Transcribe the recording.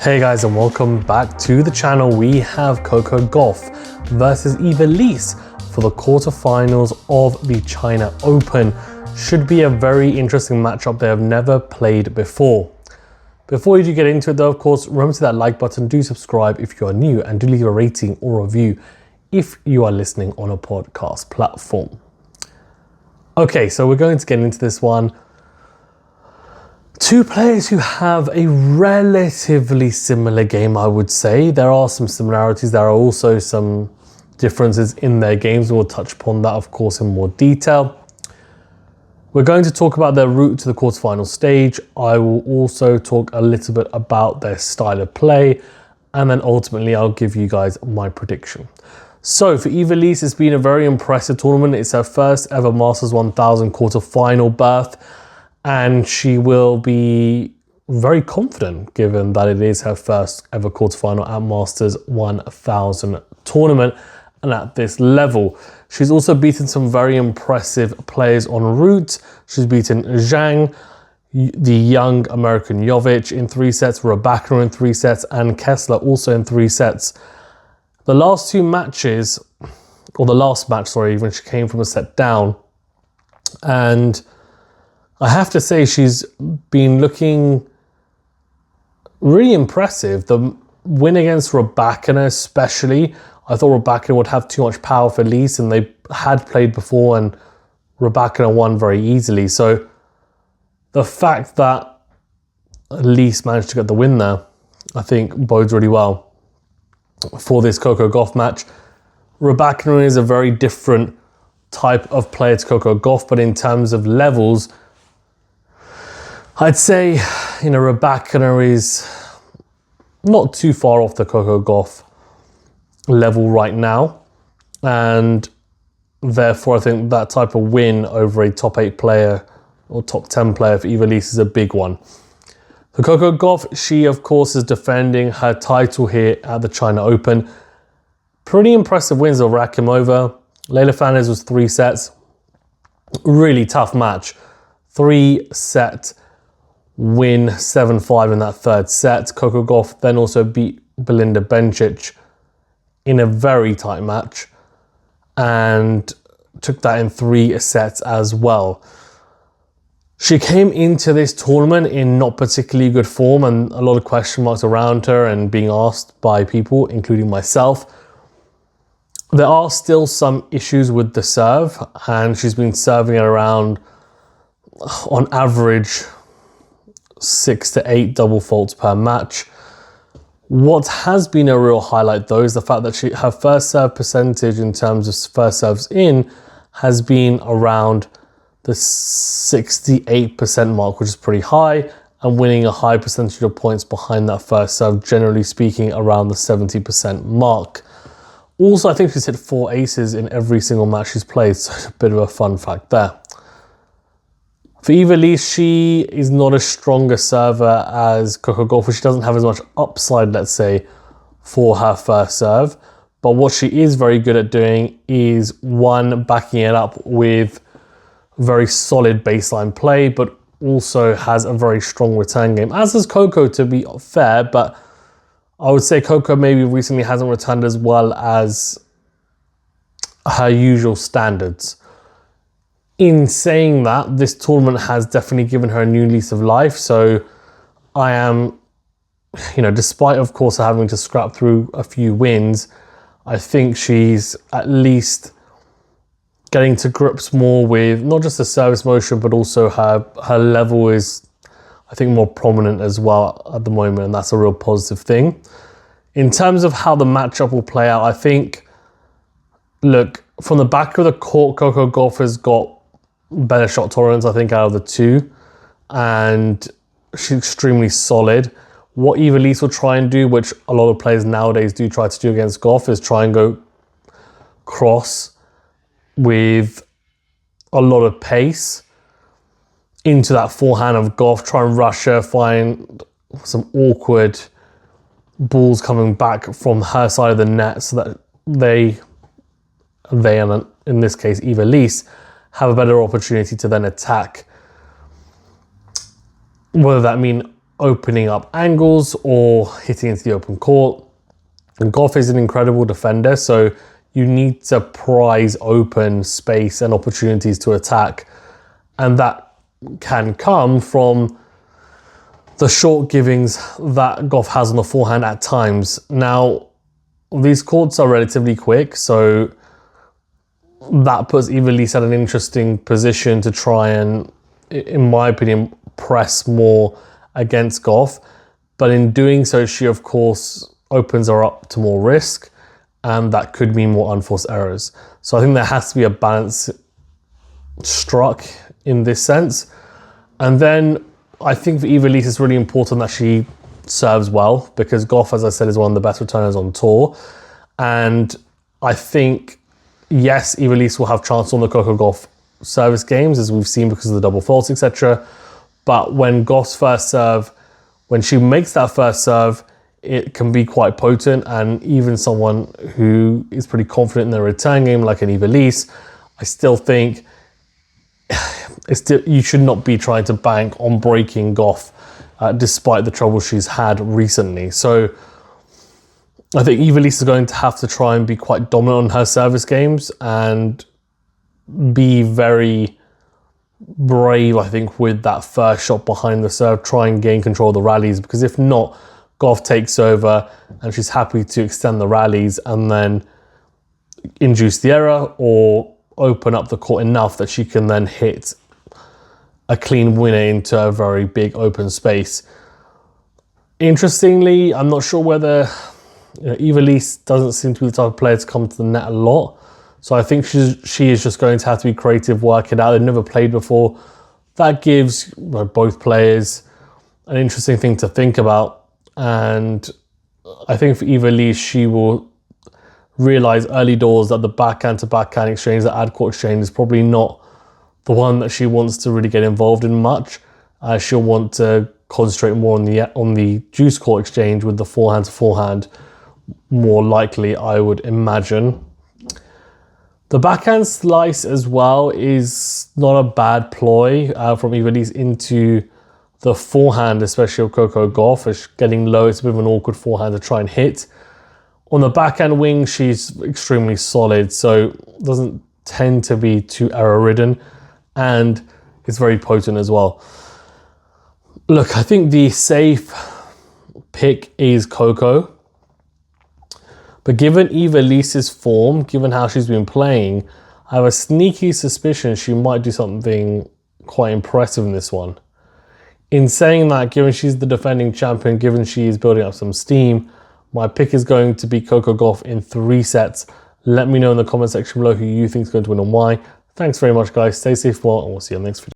Hey guys, and welcome back to the channel. We have Coco Gauff versus Eva Lys for the quarterfinals of the China Open. Should be a very interesting matchup they have never played before. Before you do get into it though, of course, remember to that like button, do subscribe if you are new, and do leave a rating or review if you are listening on a podcast platform. Okay, so we're going to get into this one. Two players who have a relatively similar game, I would say. There are some similarities. There are also some differences in their games. We'll touch upon that, of course, in more detail. We're going to talk about their route to the quarterfinal stage. I will also talk a little bit about their style of play. And then ultimately, I'll give you guys my prediction. So for Eva Lys, it's been a very impressive tournament. It's her first ever Masters 1000 quarterfinal berth. And she will be very confident given that it is her first ever quarterfinal at Masters 1000 tournament and at this level. She's also beaten some very impressive players en route. She's beaten Zhang, the young American Jovic in 3 sets, Rybakina in 3 sets, and Kessler also in 3 sets. The last two matches, or the last match, sorry, when she came from a set down, and I have to say she's been looking really impressive. The win against Rybakina especially, I thought Rybakina would have too much power for Lys, and they had played before and Rybakina won very easily. So the fact that Lys managed to get the win there, I think bodes really well for this Coco Gauff match. Rybakina is a very different type of player to Coco Gauff, but in terms of levels, I'd say, Rybakina is not too far off the Coco Gauff level right now. And therefore, I think that type of win over a top 8 player or top 10 player for Eva Lys is a big one. For Coco Gauff, she, of course, is defending her title here at the China Open. Pretty impressive wins over Akimova. Leylah Fernandez was 3 sets. Really tough match. 3-set win, 7-5 in that 3rd set. Coco Gauff then also beat Belinda Bencic in a very tight match and took that in 3 sets as well. She came into this tournament in not particularly good form and a lot of question marks around her and being asked by people, including myself. There are still some issues with the serve, and she's been serving at around, on average, 6 to 8 double faults per match. What has been a real highlight though is the fact that her first serve percentage in terms of first serves in has been around the 68% mark, which is pretty high, and winning a high percentage of points behind that first serve, generally speaking around the 70% mark. Also, I think she's hit 4 aces in every single match she's played, so a bit of a fun fact there. For Eva Lys, she is not as strong a server as Coco Gauff. She doesn't have as much upside, let's say, for her first serve. But what she is very good at doing is, one, backing it up with very solid baseline play, but also has a very strong return game, as does Coco, to be fair. But I would say Coco maybe recently hasn't returned as well as her usual standards. In saying that, this tournament has definitely given her a new lease of life. So I am, despite of course having to scrap through a few wins, I think she's at least getting to grips more with not just the service motion, but also her level is, I think, more prominent as well at the moment. And that's a real positive thing. In terms of how the matchup will play out, I think, look, from the back of the court, Coco Gauff has got better shot tolerance, I think, out of the two, and she's extremely solid. What Eva Lys will try and do, which a lot of players nowadays do try to do against Gauff, is try and go cross with a lot of pace into that forehand of Gauff, try and rush her, find some awkward balls coming back from her side of the net so that they and in this case Eva Lys, have a better opportunity to then attack. Whether that mean opening up angles or hitting into the open court. And Gauff is an incredible defender, so you need to prize open space and opportunities to attack. And that can come from the short givings that Gauff has on the forehand at times. Now, these courts are relatively quick, so that puts Eva Lys at an interesting position to try and, in my opinion, press more against Gauff. But in doing so, she, of course, opens her up to more risk, and that could mean more unforced errors. So I think there has to be a balance struck in this sense. And then I think for Eva Lys, it's really important that she serves well, because Gauff, as I said, is one of the best returners on tour. And I think, yes, Eva Lys will have chance on the Coco Gauff service games, as we've seen because of the double faults, etc. But when Gauff's first serve, when she makes that first serve, it can be quite potent. And even someone who is pretty confident in their return game, like an Eva Lys, I still think you should not be trying to bank on breaking Gauff, despite the trouble she's had recently. So I think Eva Lys is going to have to try and be quite dominant on her service games and be very brave, I think, with that first shot behind the serve, try and gain control of the rallies, because if not, Gauff takes over and she's happy to extend the rallies and then induce the error or open up the court enough that she can then hit a clean winner into a very big open space. Interestingly, I'm not sure whether Eva Lys doesn't seem to be the type of player to come to the net a lot. So I think she is just going to have to be creative, work it out. They've never played before. That gives both players an interesting thing to think about. And I think for Eva Lys, she will realize early doors that the backhand to backhand exchange, the ad court exchange, is probably not the one that she wants to really get involved in much. She'll want to concentrate more on the juice court exchange with the forehand to forehand, more likely, I would imagine. The backhand slice as well is not a bad ploy from Eva Lys into the forehand, especially of Coco Gauff. It's getting low, it's a bit of an awkward forehand to try and hit. On the backhand wing, she's extremely solid, so doesn't tend to be too error-ridden, and it's very potent as well. Look, I think the safe pick is Coco, but given Eva Lys's form, given how she's been playing, I have a sneaky suspicion she might do something quite impressive in this one. In saying that, given she's the defending champion, given she is building up some steam, my pick is going to be Coco Gauff in 3 sets. Let me know in the comment section below who you think is going to win and why. Thanks very much, guys. Stay safe, well, and we'll see you on the next video.